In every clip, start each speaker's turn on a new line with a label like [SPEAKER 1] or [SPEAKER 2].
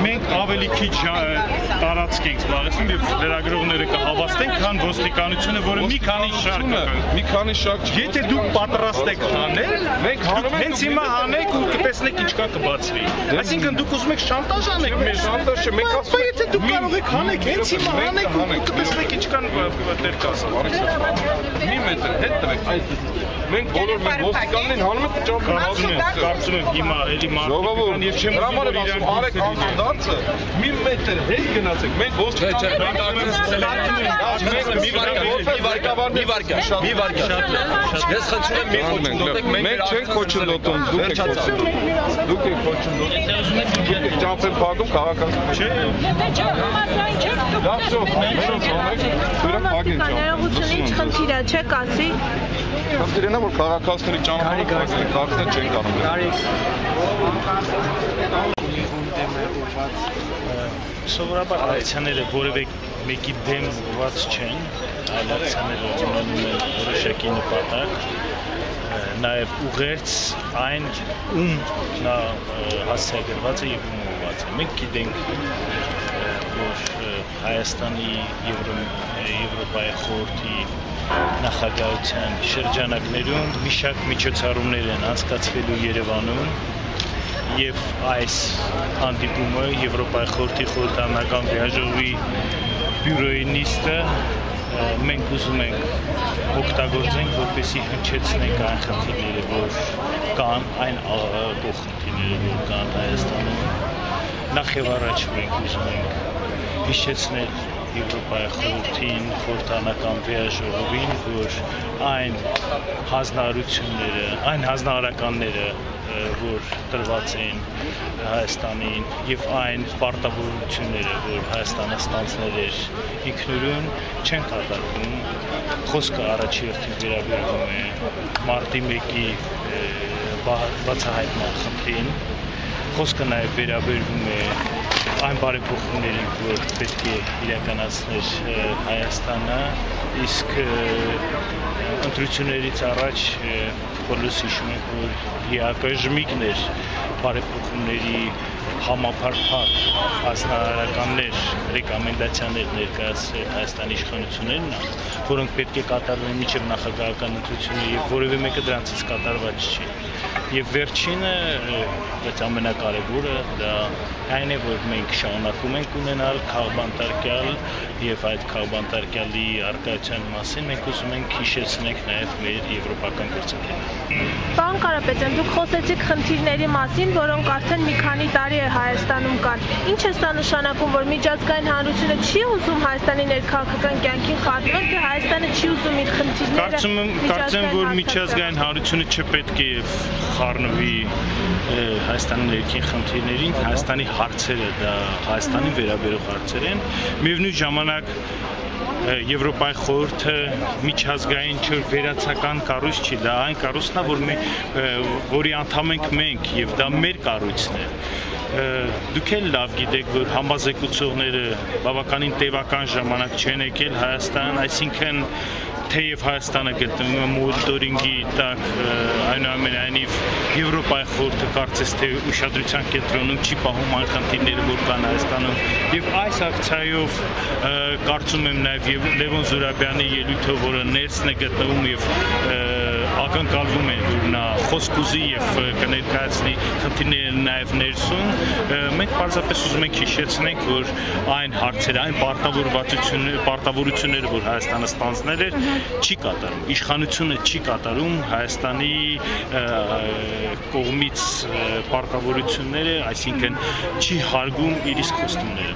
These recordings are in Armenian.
[SPEAKER 1] Մենք ավելի քիչ տարածք ենք զբաղեցնում եւ լրագրողները կհավաստեն, քան ոստիկանությունը, որը մի քանի շարք Եթե դուք պատրաստ եք հանել, մենք հենց հիմա հանեք ու կտեսնեք ինչքան կբացվի։ Այսինքն դուք ուզում եք շանտաժ անեք մեզ, շանտաժը մենք ասում ենք, եթե դուք կարող եք հանեք, հենց հիմա հանեք ու կտեսնեք ինչքան դեր կասա։ Մի մետր հետ տվեք։ Մենք բոլոր մենք ոստիկաններին հանում ենք կարծում եմ հիմա էլի մարդիկ եւ չեմ ուզում իրան արեք հանդարտը մի մետր հետ գնացեք մենք ոստիկաններին Ես խնդրում եմ մի խոչընդոտեք մենք չենք խոչընդոտում դուք եք խոչընդոտում եք ճամփեն փակում քաղաքացի չէ
[SPEAKER 2] ներողությունից խնդիր է չեք ասի
[SPEAKER 1] Խնդիրն է որ քաղաքացիների ճանապարհը դարձնել չեն կարող Սովորաբար ակցիաները որևէ մեկի դեմ ուղղված չեն, այլ ակցիաները ունենում են որոշակի նպատակ, նաև ուղերձ այն ում նա հասցեագրված է եւ ում ուղղված է։ Մենք գիտենք, որ Հայաստանի Եվրոպայի խորհրդի նախագահության շրջանակներում մի շարք միջոցառումներ են անցկացվելու Երևանում Եվ այս հանդիպումը Եվրոպայի խորհրդի խորհրդարանական վիայժողովի բյուրոյի նիստը մենք ուզում ենք օգտագործենք, որպեսզի հնչեցնենք այն խնդիրները, որ կան, այն խնդիրները, որ կան Հայաստանում։ Նախ եւ առաջ մենք ուզում ենք հիշեցնել Եվրոպայի խորհրդին, խորհրդարանական վիայժողովին, որ այն հանձնարարությունները, այն հանձնարարականները որ տրված են Հայաստանին եւ այն պարտավորությունները, որ Հայաստանը ստանձնել էր ինքնուրույն, չեն կատարվում։ Խոսքը առաջերտին վերաբերում է մարտի 1-ի բացահայտման խնդրին։ Խոսքը նաեւ վերաբերում է այն բարեփոխումներին, որ պետք է իրականացներ Հայաստանը, իսկ ընտրություններից առաջ բոլորս հիշում ենք, որ ՀԱԿ-ժմիկն էր բարեփոխումների համապարփակ հանձնարարականներ, ռեկոմենդացիաներ ներկայացրել Հայաստանի իշխանություններին, որոնք պետք է կատարվեն մինչև նախագահական ընտրությունները եւ որևէ մեկը դրանցից կատարված չի։ Եվ վերջինը, բայց ամենակարևորը դա այն է, որ մենք շարունակում ենք ունենալ քաղբանտարկյալ եւ այդ քաղբանտարկյալի արկայության մասին մենք ուզում ենք հիշեցնենք նաեւ մեր եվրոպական գործընկերներին։
[SPEAKER 2] Պարոն Կարապետյան, դուք խոսեցիք խնդիրների մասին, որոնք արդեն մի քանի տարի է Հայաստանում կան։ Ինչ է սա նշանակում, որ միջազգային հանրությունը չի ուզում Հայաստանի ներքաղաքական կյանքին խառնվել, թե Հայաստանը չի ուզում իր խնդիրները։
[SPEAKER 1] Կարծեմ, որ միջազգային հանրությունը չպետք է խառնվի Հայաստանի ներքին խնդիրներին, Հայաստանի հարցերը դա Հայաստանի վերաբերող հարցեր են։ Միևնույն ժամանակ Եվրոպայի խորհուրդը միջազգային վերացական կառույց չի, դա այն կառույցն է, որի անդամ ենք մենք եւ դա մեր կառույցն է։ Դուք էլ լավ գիտեք, որ համազեկուցողները բավականին տևական ժամանակ չեն եկել Հայաստան, այսինքն թեև Հայաստանը գտնվում է մոնիտորինգի տակ, այնուամենայնիվ Եվրոպայի խորհուրդը կարծես թե ուշադրության կենտրոնում չի պահում այն խնդիրները, որ կան Հայաստանում։ Եվ այս ակցիայով կարծում եմ նաև Լևոն Զուրաբյանի ելույթը, որը ներսն է գտնվում եւ ակնկալվում է, որ նա խոսք ուզի եւ կներկայացնի խնդիրները նաև ներսում, մենք պարզապես ուզում ենք հիշեցնենք, որ այն հարցերը, այն պարտավորությունները, որ Հայաստանը ստանձնել էր, չի կատարում, իշխանությունը չի կատարում Հայաստանի կողմից պարտավորությունները, այսինքն չի հարգում իր իսկ խոստումները։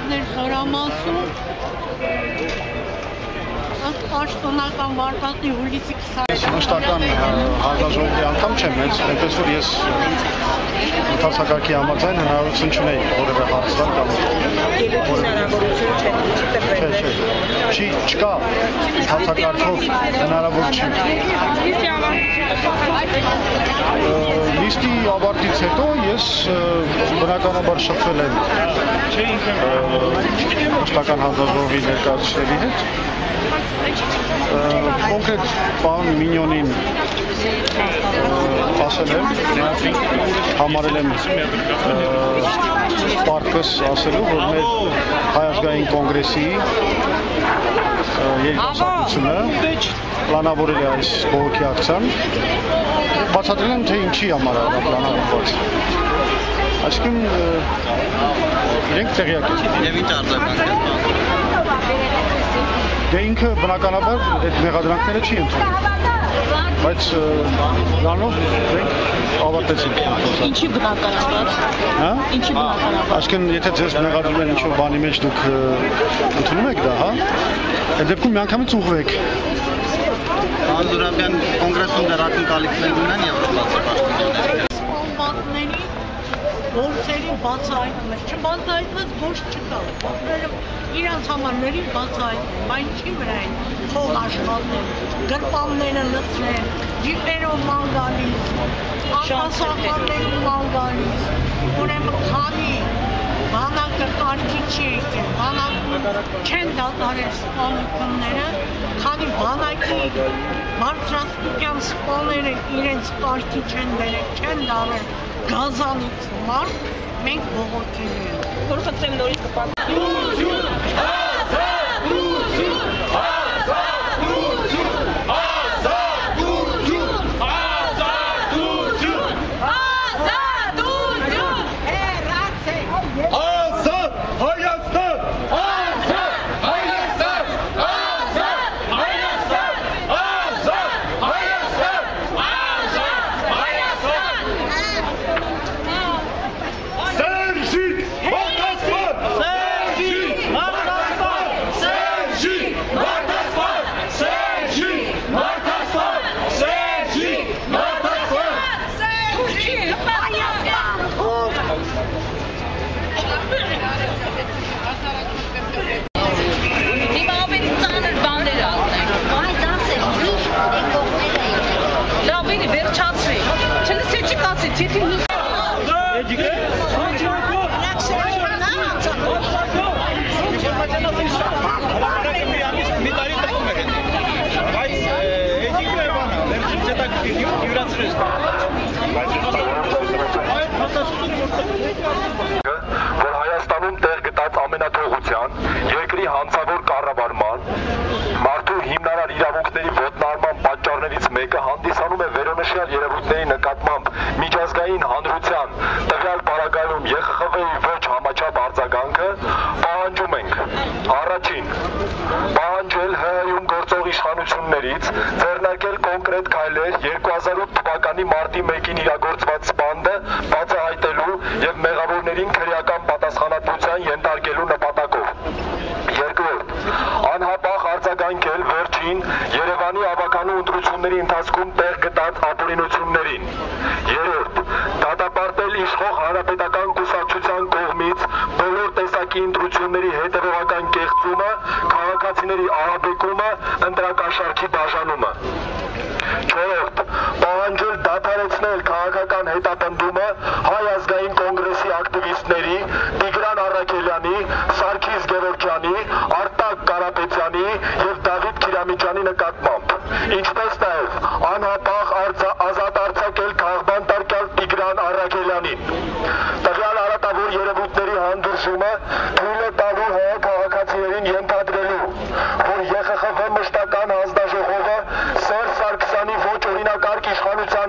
[SPEAKER 3] Գավառներ խորամասում Պաշտոնական վարկածի հուլիսի 20
[SPEAKER 4] Մշտական հանձնաժողովի անդամ չեմ, այնպես որ ես ընթացակարգի համաձայն հնարավորություն չունեի որևէ հարցալ կամ չկա ընթացակարգով հնարավոր չի։ Լիստի ավարտից հետո ես բնականաբար շփվել եմ մշտական հանձնաժողովի ներկայացուցիչների հետ կոնկրետ պարոն Մինյոնին ասել եմ, համարել եմ պարկս ասելու, որ մեր Հայ ազգային կոնգրեսի երիտասարդությունը պլանավորել է այս բողոքի ակցիան, բացատրել եմ, թե ինչի համար է պլանավորված։ Այսինքն իրենք տեղյակ են։
[SPEAKER 5] Եվ ինչ արձագանք է։
[SPEAKER 4] Դե ինքը բնականաբար այդ մեղադրանքները չի ընդունում, բայց դրանով մենք ավարտեցինք։
[SPEAKER 3] Ինչի բնականաբար։
[SPEAKER 4] Հա?
[SPEAKER 3] Ինչի բնականաբար։
[SPEAKER 4] Այսինքն եթե ձեզ մեղադրում են ինչ-որ բանի մեջ դուք ընդունում եք դա, հա? Այդ դեպքում միանգամից ուղղվեք։
[SPEAKER 5] Պարոն Զուրաբյան, կոնգրեսում դեռ ակնկալիքներ ունեն եվրոպացի պաշտոնյաները։
[SPEAKER 3] Սպանվածների գործերի բացահայտումը, չբացահայտված ոչ չկա։ Իրանց համարների բացահայտում, այն չի վրա են փող աշխատել, գրպանները լցրել, ջիպերով ման գալիս, արտասահմաններում ման գալիս, ուրեմն քանի բանակը կարգի չի եկել, բանակում չեն դատարել սպանությունները, քանի բանակի բարձրաստիճան սպաները իրենց կարգի չեն դերել, չեն դարել գազանից մարդ, մենք բողոքելու ենք։ Որ խնդրեմ նորից կպատասխանեմ։
[SPEAKER 6] Որ Հայաստանում տեղ գտած ամենաթողության, երկրի հանցավոր կառավարման, մարդու հիմնարար իրավունքների ոտնահարման պատճառներից մեկը հանդիսանում է վերոնշյալ երևույթների նկատմամբ միջազգային հանրության տվյալ պարագայում ԵԽԽՎ-ի ոչ համաչափ արձագանքը, պահանջում ենք առաջին պահանջել ՀՀ-ում գործող իշխանություններից ձեռնարկել կոնկրետ քայլեր 2008 թվականի մարտի 1-ին իրագործված սպանդը բացահայտելու և մեղավորներին քրեական պատասխանատվության ենթարկելու նպատակով։ Երկրորդ, անհապաղ արձագանքել վերջին Երևանի ավականու ընտրությունների ընթացքում տեղ գտած ապօրինություններին։ Երրորդ, դատապարտել իշխող հանրապետական կուսակցության կողմից բոլոր տեսակի ընտրությունների հետևողական կեղծումը, քաղաքացիների ահաբեկումը, ընտրակաշառքի բաժանումը։ Չորրորդ, պահանջել դադարեցնել քաղաքական հետապնդումը Հայ ազգային կոնգրեսի ակտիվիստների Տիգրան Առաքելյանի, Սարգիս Գևորգյանի, Արտակ Կարապետյանի և Դավիթ Քիրամիջյանի նկատմամբ, ինչպես նաև անհապաղ ազատ արձակել քաղբան տարկյալ Տիգրան Առաքելյանին։ Տվյալ արատավոր երևույթների հանդուրժումը թույլ է տալու ՀՀ քաղաքացիներին ենթադրելու, որ ԵԽԽՎ մշտական հանձնաժողովը Սերժ Սարգսյանի ոչ օրինակարգ իշխանության